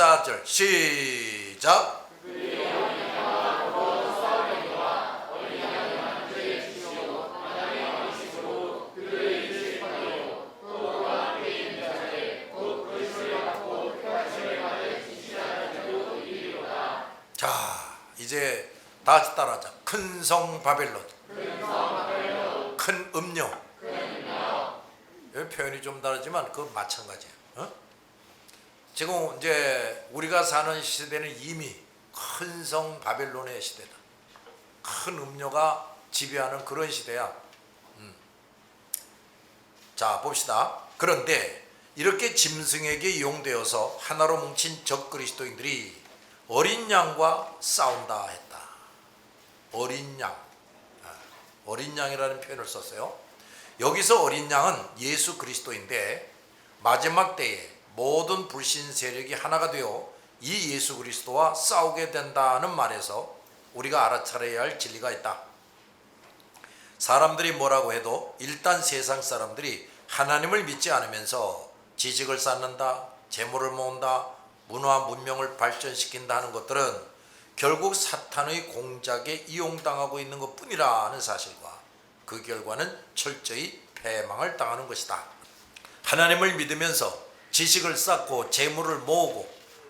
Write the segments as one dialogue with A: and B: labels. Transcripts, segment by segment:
A: 14절 시작. 자, 이제 다 같이 따라하자. 큰 성 바벨론, 큰 음료. 여기 표현이 좀 다르지만 그건 마찬가지예요. 지금 이제 우리가 사는 시대는 이미 큰 성 바벨론의 시대다. 큰 음료가 지배하는 그런 시대야. 자, 봅시다. 그런데 이렇게 짐승에게 이용되어서 하나로 뭉친 적그리스도인들이 어린 양과 싸운다 했다. 어린 양, 어린 양이라는 표현을 썼어요. 여기서 어린 양은 예수 그리스도인데, 마지막 때에 모든 불신 세력이 하나가 되어 이 예수 그리스도와 싸우게 된다는 말에서 우리가 알아차려야 할 진리가 있다. 사람들이 뭐라고 해도 일단 세상 사람들이 하나님을 믿지 않으면서 지식을 쌓는다, 재물을 모은다, 문화 문명을 발전시킨다 하는 것들은 결국 사탄의 공작에 이용당하고 있는 것뿐이라는 사실과 그 결과는 철저히 패망을 당하는 것이다. 하나님을 믿으면서 지식을 쌓고 재물을 모으고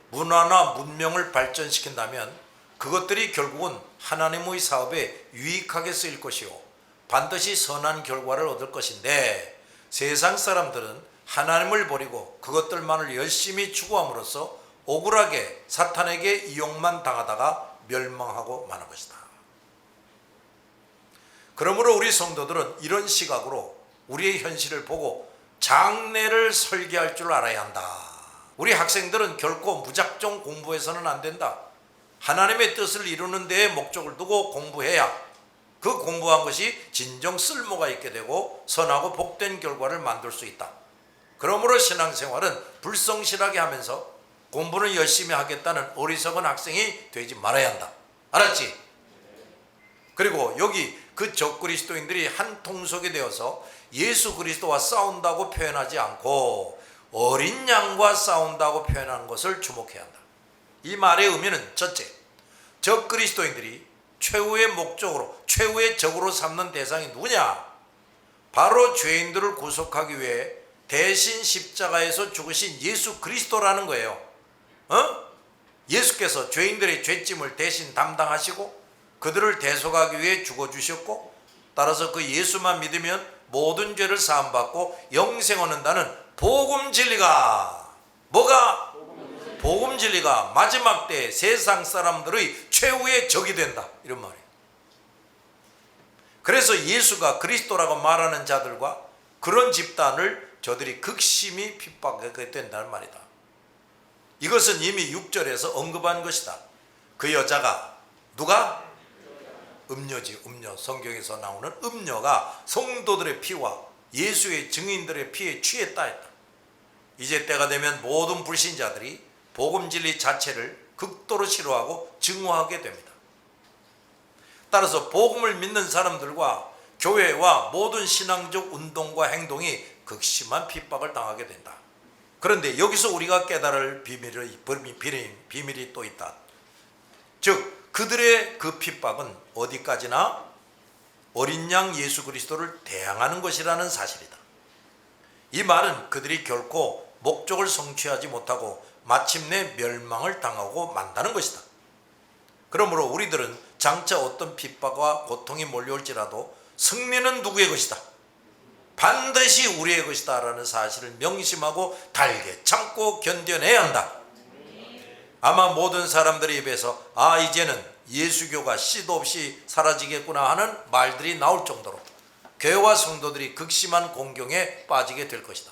A: 문화나 문명을 발전시킨다면 그것들이 결국은 하나님의 사업에 유익하게 쓰일 것이요 반드시 선한 결과를 얻을 것인데, 세상 사람들은 하나님을 버리고 그것들만을 열심히 추구함으로써 억울하게 사탄에게 이용만 당하다가 멸망하고 마는 것이다. 그러므로 우리 성도들은 이런 시각으로 우리의 현실을 보고 장래를 설계할 줄 알아야 한다. 우리 학생들은 결코 무작정 공부해서는 안 된다. 하나님의 뜻을 이루는 데에 목적을 두고 공부해야 그 공부한 것이 진정 쓸모가 있게 되고 선하고 복된 결과를 만들 수 있다. 그러므로 신앙생활은 불성실하게 하면서 공부는 열심히 하겠다는 어리석은 학생이 되지 말아야 한다. 알았지? 그리고 여기 그 적그리스도인들이 한 통속이 되어서 예수 그리스도와 싸운다고 표현하지 않고 어린 양과 싸운다고 표현하는 것을 주목해야 한다. 이 말의 의미는 첫째, 적그리스도인들이 최후의 목적으로, 최후의 적으로 삼는 대상이 누구냐? 바로 죄인들을 구속하기 위해 대신 십자가에서 죽으신 예수 그리스도라는 거예요. 예수께서 죄인들의 죄짐을 대신 담당하시고 그들을 대속하기 위해 죽어주셨고, 따라서 그 예수만 믿으면 모든 죄를 사함받고 영생 얻는다는 복음 진리가, 뭐가? 복음 진리가 마지막 때 세상 사람들의 최후의 적이 된다, 이런 말이에요. 그래서 예수가 그리스도라고 말하는 자들과 그런 집단을 저들이 극심히 핍박하게 된다는 말이다. 이것은 이미 6절에서 언급한 것이다. 그 여자가 누가? 음료지, 음료. 성경에서 나오는 음료가 성도들의 피와 예수의 증인들의 피에 취했다 했다. 이제 때가 되면 모든 불신자들이 복음 진리 자체를 극도로 싫어하고 증오하게 됩니다. 따라서 복음을 믿는 사람들과 교회와 모든 신앙적 운동과 행동이 극심한 핍박을 당하게 된다. 그런데 여기서 우리가 깨달을 비밀이 또 있다. 즉 그들의 그 핍박은 어디까지나 어린 양 예수 그리스도를 대항하는 것이라는 사실이다. 이 말은 그들이 결코 목적을 성취하지 못하고 마침내 멸망을 당하고 만다는 것이다. 그러므로 우리들은 장차 어떤 핍박과 고통이 몰려올지라도 승리는 누구의 것이다? 반드시 우리의 것이다 라는 사실을 명심하고 달게 참고 견뎌내야 한다. 아마 모든 사람들의 입에서 이제는 예수교가 씨도 없이 사라지겠구나 하는 말들이 나올 정도로 교회와 성도들이 극심한 공경에 빠지게 될 것이다.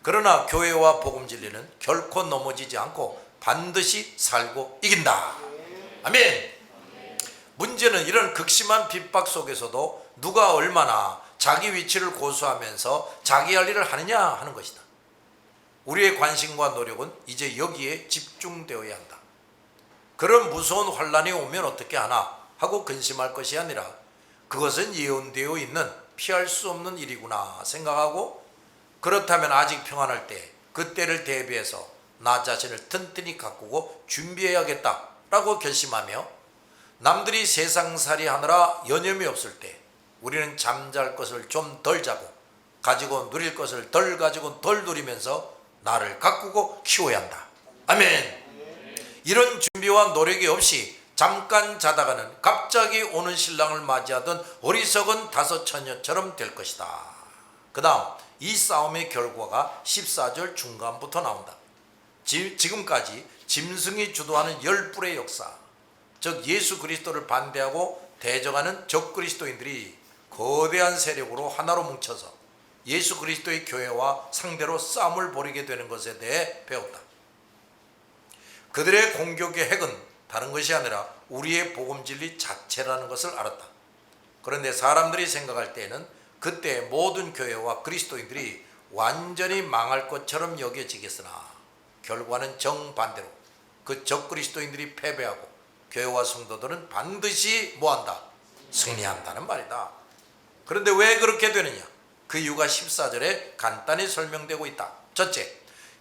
A: 그러나 교회와 복음 진리는 결코 넘어지지 않고 반드시 살고 이긴다. 아멘. 문제는 이런 극심한 핍박 속에서도 누가 얼마나 자기 위치를 고수하면서 자기 할 일을 하느냐 하는 것이다. 우리의 관심과 노력은 이제 여기에 집중되어야 한다. 그런 무서운 환란이 오면 어떻게 하나 하고 근심할 것이 아니라 그것은 예언되어 있는 피할 수 없는 일이구나 생각하고, 그렇다면 아직 평안할 때 그때를 대비해서 나 자신을 튼튼히 가꾸고 준비해야겠다라고 결심하며 남들이 세상살이 하느라 여념이 없을 때 우리는 잠잘 것을 좀 덜 자고 가지고 누릴 것을 덜 가지고 덜 누리면서 나를 가꾸고 키워야 한다. 아멘. 이런 준비와 노력이 없이 잠깐 자다가는 갑자기 오는 신랑을 맞이하던 어리석은 다섯 처녀처럼 될 것이다. 그 다음 이 싸움의 결과가 14절 중간부터 나온다. 지금까지 짐승이 주도하는 열불의 역사, 즉 예수 그리스도를 반대하고 대적하는 적그리스도인들이 거대한 세력으로 하나로 뭉쳐서 예수 그리스도의 교회와 상대로 싸움을 벌이게 되는 것에 대해 배웠다. 그들의 공격의 핵은 다른 것이 아니라 우리의 복음 진리 자체라는 것을 알았다. 그런데 사람들이 생각할 때에는 그때 모든 교회와 그리스도인들이 완전히 망할 것처럼 여겨지겠으나 결과는 정반대로 그 적그리스도인들이 패배하고 교회와 성도들은 반드시 뭐한다? 승리한다는 말이다. 그런데 왜 그렇게 되느냐? 그 이유가 14절에 간단히 설명되고 있다. 첫째,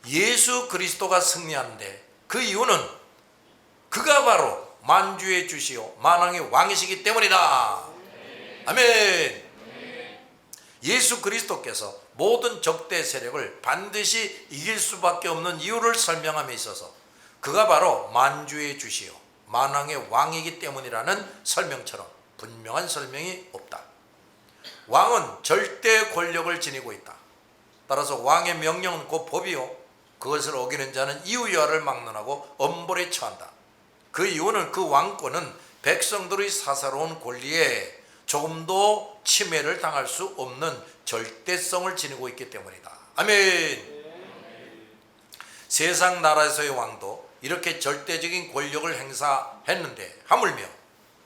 A: 예수 그리스도가 승리하는데 그 이유는 그가 바로 만주의 주시오 만왕의 왕이시기 때문이다. 아멘. 예수 그리스도께서 모든 적대 세력을 반드시 이길 수밖에 없는 이유를 설명함에 있어서 그가 바로 만주의 주시오 만왕의 왕이기 때문이라는 설명처럼 분명한 설명이 없다. 왕은 절대 권력을 지니고 있다. 따라서 왕의 명령은 곧 법이요 그것을 어기는 자는 이유여하를 막론하고 엄벌에 처한다. 그 이유는 그 왕권은 백성들의 사사로운 권리에 조금도 침해를 당할 수 없는 절대성을 지니고 있기 때문이다. 아멘. 세상 나라에서의 왕도 이렇게 절대적인 권력을 행사했는데 하물며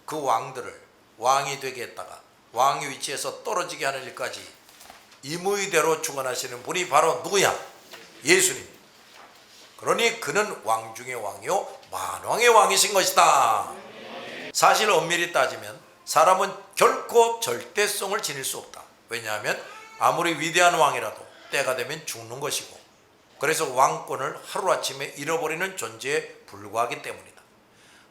A: 그 왕들을 왕이 되게 했다가 왕의 위치에서 떨어지게 하는 일까지 임의대로 주관하시는 분이 바로 누구냐? 예수님. 그러니 그는 왕 중의 왕이요 만왕의 왕이신 것이다. 사실 엄밀히 따지면 사람은 결코 절대성을 지닐 수 없다. 왜냐하면 아무리 위대한 왕이라도 때가 되면 죽는 것이고 그래서 왕권을 하루아침에 잃어버리는 존재에 불과하기 때문이다.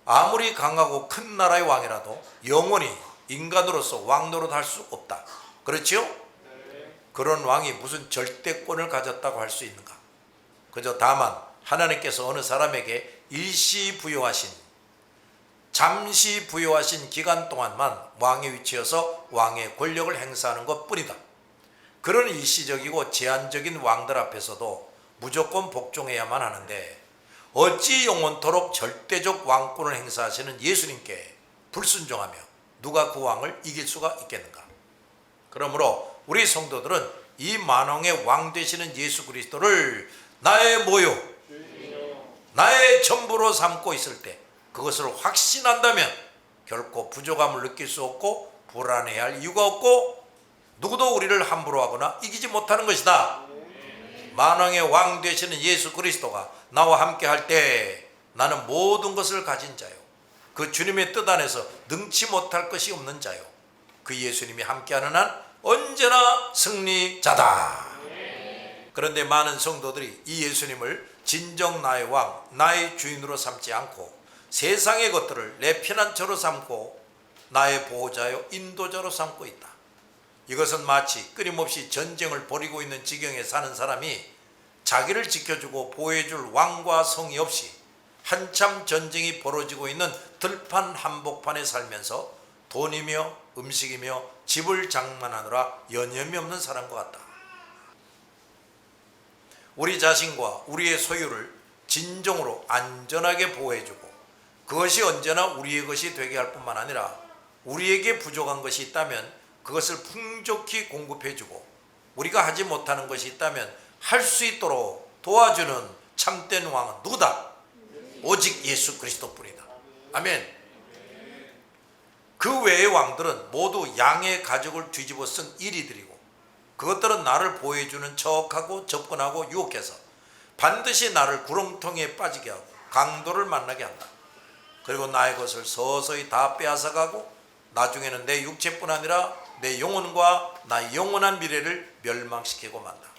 A: 아무리 강하고 큰 나라의 왕이라도 영원히 인간으로서 왕 노릇할 수 없다. 그렇지요? 그런 왕이 무슨 절대권을 가졌다고 할 수 있는가? 그저 다만 하나님께서 어느 사람에게 일시 부여하신 잠시 부여하신 기간 동안만 왕의 위치여서 왕의 권력을 행사하는 것뿐이다. 그런 일시적이고 제한적인 왕들 앞에서도 무조건 복종해야만 하는데 어찌 영원토록 절대적 왕권을 행사하시는 예수님께 불순종하며 누가 그 왕을 이길 수가 있겠는가? 그러므로 우리 성도들은 이 만왕의 왕 되시는 예수 그리스도를 나의 모요, 나의 전부로 삼고 있을 때 그것을 확신한다면 결코 부족함을 느낄 수 없고 불안해할 이유가 없고 누구도 우리를 함부로 하거나 이기지 못하는 것이다. 만왕의 왕 되시는 예수 그리스도가 나와 함께 할 때 나는 모든 것을 가진 자요 그 주님의 뜻 안에서 능치 못할 것이 없는 자요 그 예수님이 함께하는 한 언제나 승리자다. 그런데 많은 성도들이 이 예수님을 진정 나의 왕, 나의 주인으로 삼지 않고 세상의 것들을 내 피난처로 삼고 나의 보호자요 인도자로 삼고 있다. 이것은 마치 끊임없이 전쟁을 벌이고 있는 지경에 사는 사람이 자기를 지켜주고 보호해줄 왕과 성이 없이 한참 전쟁이 벌어지고 있는 들판 한복판에 살면서 돈이며 음식이며 집을 장만하느라 여념이 없는 사람과 같다. 우리 자신과 우리의 소유를 진정으로 안전하게 보호해주고 그것이 언제나 우리의 것이 되게 할 뿐만 아니라 우리에게 부족한 것이 있다면 그것을 풍족히 공급해주고 우리가 하지 못하는 것이 있다면 할 수 있도록 도와주는 참된 왕은 누구다? 오직 예수 그리스도뿐이다. 아멘. 그 외의 왕들은 모두 양의 가죽을 뒤집어 쓴 이리들이고 그것들은 나를 보호해주는 척하고 접근하고 유혹해서 반드시 나를 구렁텅이에 빠지게 하고 강도를 만나게 한다. 그리고 나의 것을 서서히 다 빼앗아가고 나중에는 내 육체뿐 아니라 내 영혼과 나의 영원한 미래를 멸망시키고 만다.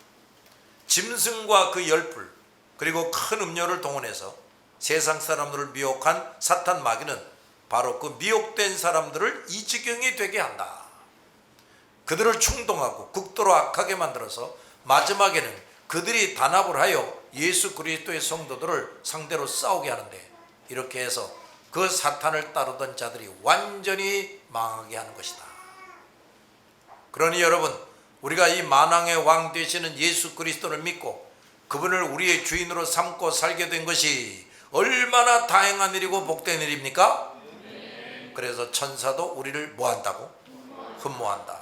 A: 짐승과 그 열풀, 그리고 큰 음료를 동원해서 세상 사람들을 미혹한 사탄 마귀는 바로 그 미혹된 사람들을 이 지경이 되게 한다. 그들을 충동하고 극도로 악하게 만들어서 마지막에는 그들이 단합을 하여 예수 그리스도의 성도들을 상대로 싸우게 하는데, 이렇게 해서 그 사탄을 따르던 자들이 완전히 망하게 하는 것이다. 그러니 여러분, 우리가 이 만왕의 왕 되시는 예수 그리스도를 믿고 그분을 우리의 주인으로 삼고 살게 된 것이 얼마나 다행한 일이고 복된 일입니까? 그래서 천사도 우리를 뭐한다고? 흠모한다.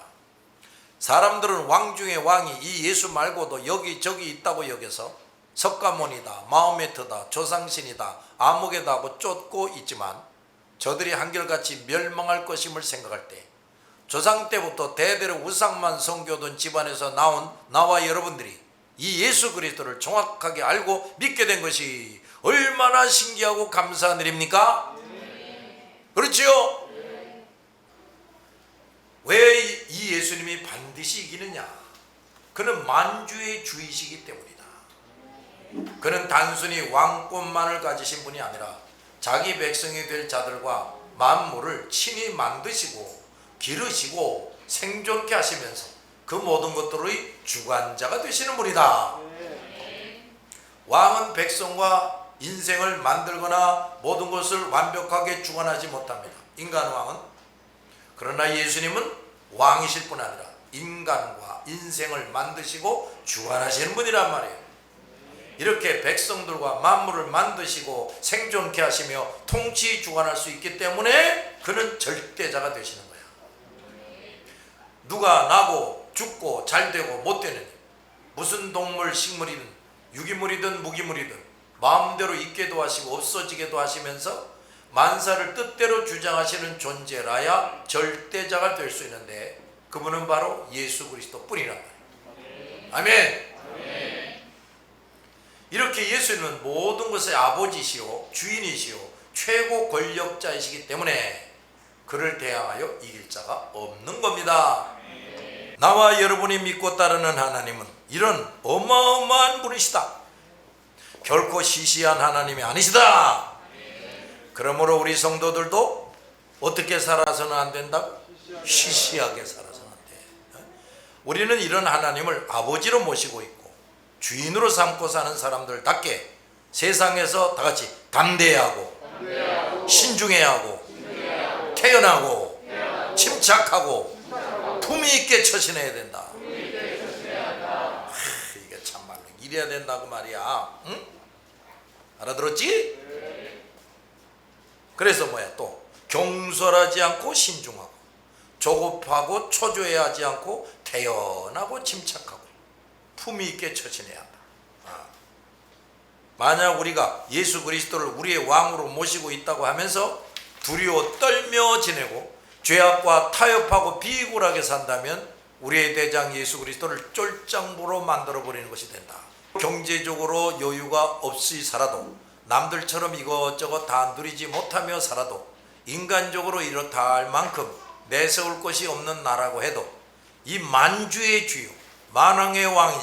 A: 사람들은 왕 중에 왕이 이 예수 말고도 여기저기 있다고 여겨서 석가모니다, 마호메트다, 조상신이다, 아무개다 하고 쫓고 있지만, 저들이 한결같이 멸망할 것임을 생각할 때, 조상 때부터 대대로 우상만 섬겨둔 집안에서 나온 나와 여러분들이 이 예수 그리스도를 정확하게 알고 믿게 된 것이 얼마나 신기하고 감사한 일입니까? 그렇지요? 왜 이 예수님이 반드시 이기느냐? 그는 만주의 주이시기 때문이다. 그는 단순히 왕권만을 가지신 분이 아니라 자기 백성이 될 자들과 만물을 친히 만드시고 기르시고 생존케 하시면서 그 모든 것들의 주관자가 되시는 분이다. 왕은 백성과 인생을 만들거나 모든 것을 완벽하게 주관하지 못합니다. 인간 왕은. 그러나 예수님은 왕이실 뿐 아니라 인간과 인생을 만드시고 주관하시는 분이란 말이에요. 이렇게 백성들과 만물을 만드시고 생존케 하시며 통치 주관할 수 있기 때문에 그는 절대자가 되시는 거예요. 누가 나고 죽고 잘되고 못되느니, 무슨 동물 식물이든 유기물이든 무기물이든 마음대로 있게도 하시고 없어지게도 하시면서 만사를 뜻대로 주장하시는 존재라야 절대자가 될 수 있는데, 그분은 바로 예수 그리스도 뿐이란 말이에요. 아멘. 이렇게 예수님은 모든 것의 아버지시요 주인이시요 최고 권력자이시기 때문에 그를 대항하여 이길 자가 없는 겁니다. 나와 여러분이 믿고 따르는 하나님은 이런 어마어마한 분이시다. 결코 시시한 하나님이 아니시다. 그러므로 우리 성도들도 어떻게 살아서는 안 된다고? 시시하게 살아서는 안 돼. 우리는 이런 하나님을 아버지로 모시고 있고 주인으로 삼고 사는 사람들답게 세상에서 다 같이 담대해야 하고 신중해야 하고 태연하고 침착하고 품위 있게 처신해야 된다. 이게 참말로 이래야 된다고 말이야. 응? 알아들었지? 그래서 뭐야, 또 경솔하지 않고 신중하고 조급하고 초조해하지 않고 태연하고 침착하고 품위 있게 처신해야 한다. 만약 우리가 예수 그리스도를 우리의 왕으로 모시고 있다고 하면서 두려워 떨며 지내고 죄악과 타협하고 비굴하게 산다면 우리의 대장 예수 그리스도를 쫄장부로 만들어버리는 것이 된다. 경제적으로 여유가 없이 살아도, 남들처럼 이것저것 다 누리지 못하며 살아도, 인간적으로 이렇다 할 만큼 내세울 것이 없는 나라고 해도 이 만주의 주요 만왕의 왕인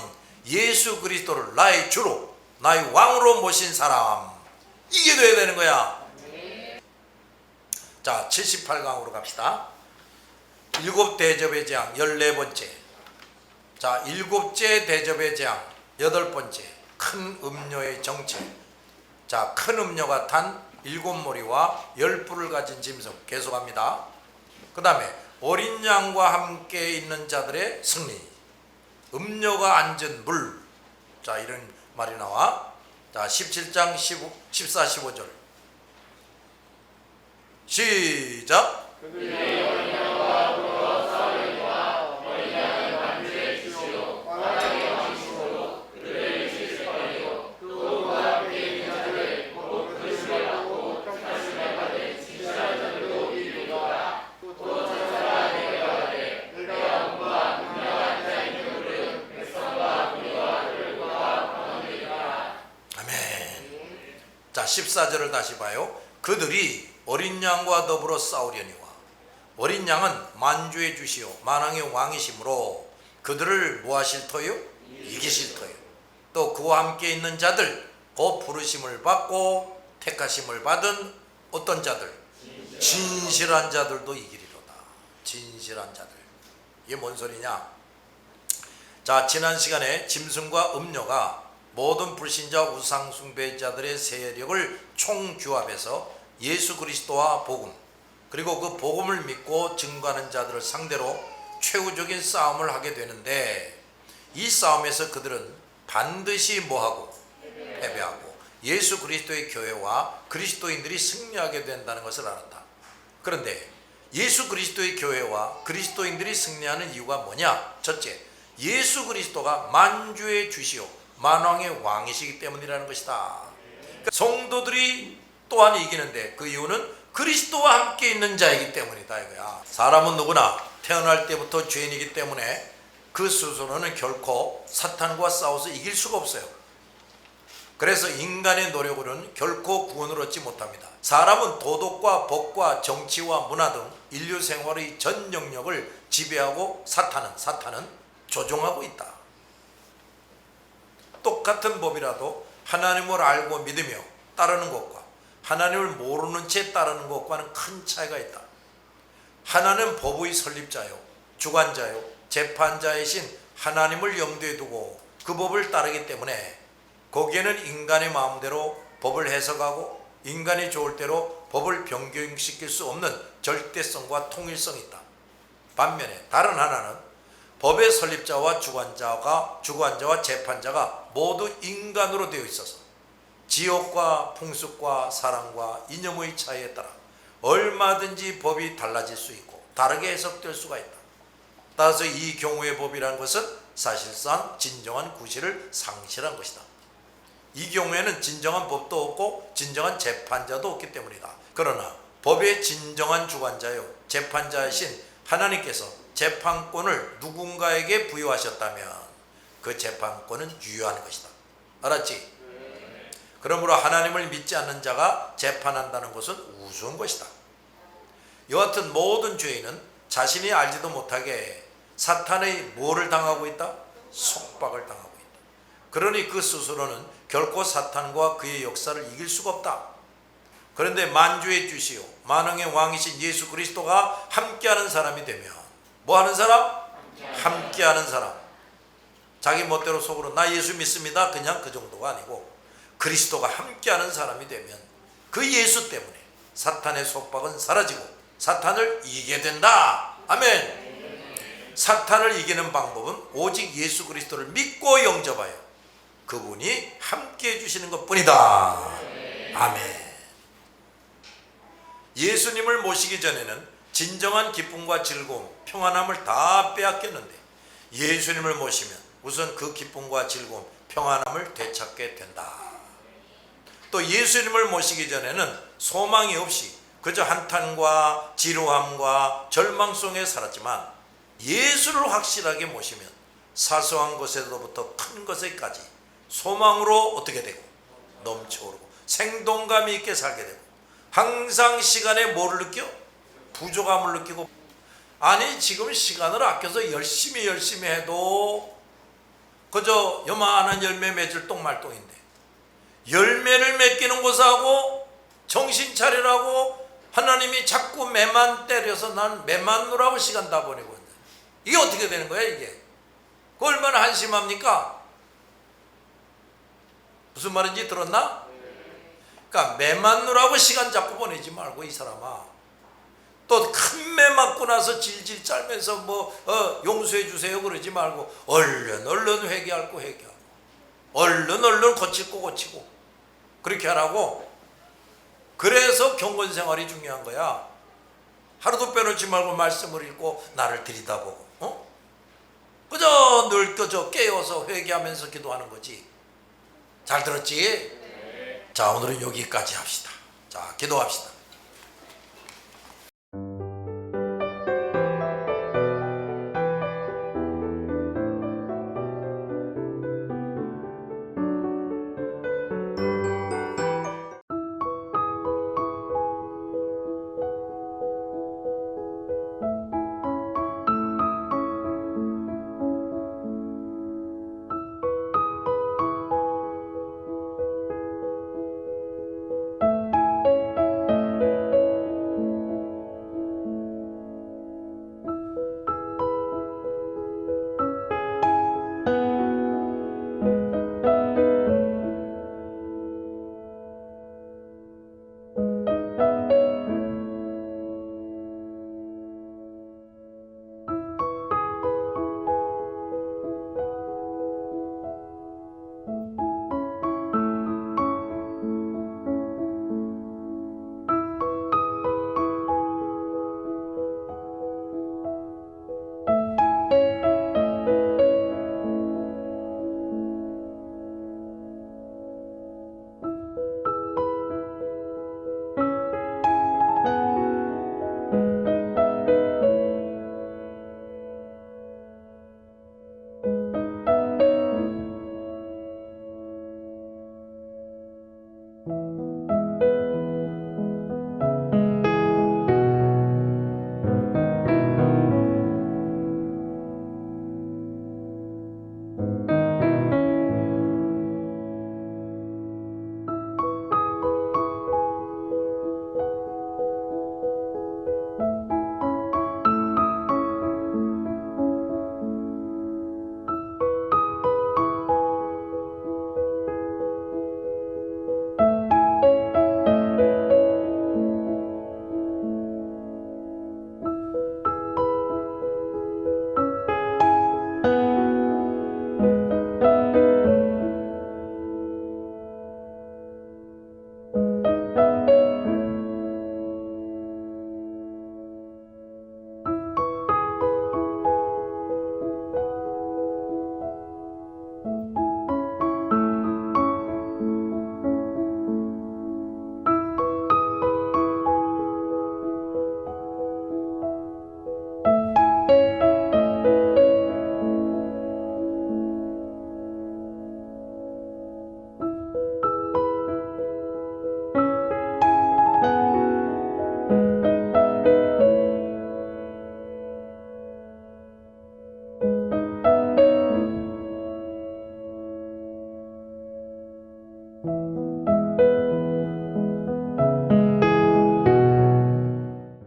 A: 예수 그리스도를 나의 주로 나의 왕으로 모신 사람, 이게 돼야 되는 거야. 자, 78강으로 갑시다. 일곱 대접의 재앙 14번째. 자, 일곱째 대접의 재앙 8번째. 큰 음료의 정체. 자, 큰 음료가 탄 7모리와 10뿔을 가진 짐승. 계속합니다. 그 다음에 어린 양과 함께 있는 자들의 승리. 음료가 앉은 물. 자, 이런 말이 나와. 자, 17장 14, 15절 시작. 자, 14절을 다시 봐요. 그들이 어린 양과 더불어 싸우려니와 어린 양은 만주의 주시오 만왕의 왕이시므로 그들을 뭐 하실 터요? 이기실 터요. 또 그와 함께 있는 자들 곧 부르심을 받고 택하심을 받은 어떤 자들? 진실한 자들도 이기리로다. 진실한 자들. 이게 뭔 소리냐? 자, 지난 시간에 짐승과 음료가 모든 불신자 우상숭배자들의 세력을 총규합해서 예수 그리스도와 복음, 그리고 그 복음을 믿고 증거하는 자들을 상대로 최후적인 싸움을 하게 되는데, 이 싸움에서 그들은 반드시 뭐하고? 패배하고 예수 그리스도의 교회와 그리스도인들이 승리하게 된다는 것을 알았다. 그런데 예수 그리스도의 교회와 그리스도인들이 승리하는 이유가 뭐냐? 첫째, 예수 그리스도가 만주의 주시오 만왕의 왕이시기 때문이라는 것이다. 그러니까 성도들이 또한 이기는데 그 이유는 그리스도와 함께 있는 자이기 때문이다 이거야. 사람은 누구나 태어날 때부터 죄인이기 때문에 그 스스로는 결코 사탄과 싸워서 이길 수가 없어요. 그래서 인간의 노력으로는 결코 구원을 얻지 못합니다. 사람은 도덕과 법과 정치와 문화 등 인류 생활의 전 영역을 지배하고 사탄은 조종하고 있다. 똑같은 법이라도 하나님을 알고 믿으며 따르는 것과 하나님을 모르는 채 따르는 것과는 큰 차이가 있다. 하나는 법의 설립자요, 주관자요, 재판자이신 하나님을 염두에 두고 그 법을 따르기 때문에 거기에는 인간의 마음대로 법을 해석하고 인간이 좋을 대로 법을 변경시킬 수 없는 절대성과 통일성이 있다. 반면에 다른 하나는 법의 설립자와 주관자와 재판자가 모두 인간으로 되어 있어서 지역과 풍습과 사랑과 이념의 차이에 따라 얼마든지 법이 달라질 수 있고 다르게 해석될 수가 있다. 따라서 이 경우의 법이라는 것은 사실상 진정한 구실을 상실한 것이다. 이 경우에는 진정한 법도 없고 진정한 재판자도 없기 때문이다. 그러나 법의 진정한 주관자요 재판자이신 하나님께서 재판권을 누군가에게 부여하셨다면 그 재판권은 유효한 것이다. 알았지? 그러므로 하나님을 믿지 않는 자가 재판한다는 것은 우스운 것이다. 여하튼 모든 죄인은 자신이 알지도 못하게 사탄의 뭐를 당하고 있다? 속박을 당하고 있다. 그러니 그 스스로는 결코 사탄과 그의 역사를 이길 수가 없다. 그런데 만주의 주시오 만왕의 왕이신 예수 그리스도가 함께하는 사람이 되면 뭐 하는 사람? 함께하는 사람. 자기 멋대로 속으로 나 예수 믿습니다 그냥 그 정도가 아니고 그리스도가 함께하는 사람이 되면 그 예수 때문에 사탄의 속박은 사라지고 사탄을 이기게 된다. 아멘. 사탄을 이기는 방법은 오직 예수 그리스도를 믿고 영접하여 그분이 함께 해주시는 것뿐이다. 아멘. 예수님을 모시기 전에는 진정한 기쁨과 즐거움, 평안함을 다 빼앗겼는데 예수님을 모시면 우선 그 기쁨과 즐거움, 평안함을 되찾게 된다. 또 예수님을 모시기 전에는 소망이 없이 그저 한탄과 지루함과 절망 속에 살았지만 예수를 확실하게 모시면 사소한 것에서부터 큰 것에까지 소망으로 어떻게 되고 넘쳐오르고 생동감 있게 살게 되고 항상 시간에 뭐를 느껴? 부족함을 느끼고 아니 지금 시간을 아껴서 열심히 해도 그저 요만한 열매 맺을 똥말똥인데 열매를 맺기는 것하고 정신 차리라고 하나님이 자꾸 매만 때려서 난 매만 누라고 시간 다 보내고 있는데 이게 어떻게 되는 거야 이게? 그 얼마나 한심합니까? 무슨 말인지 들었나? 그러니까 매만 누라고 시간 자꾸 보내지 말고 이 사람아 또 큰 매 맞고 나서 질질 짤면서 용서해 주세요 그러지 말고 얼른 회개할 거 회개하고 얼른 고칠 거 고치고 그렇게 하라고. 그래서 경건 생활이 중요한 거야. 하루도 빼놓지 말고 말씀을 읽고 나를 들여다보고 그저 늘 그저 깨어서 회개하면서 기도하는 거지. 잘 들었지? 자 오늘은 여기까지 합시다. 자 기도합시다.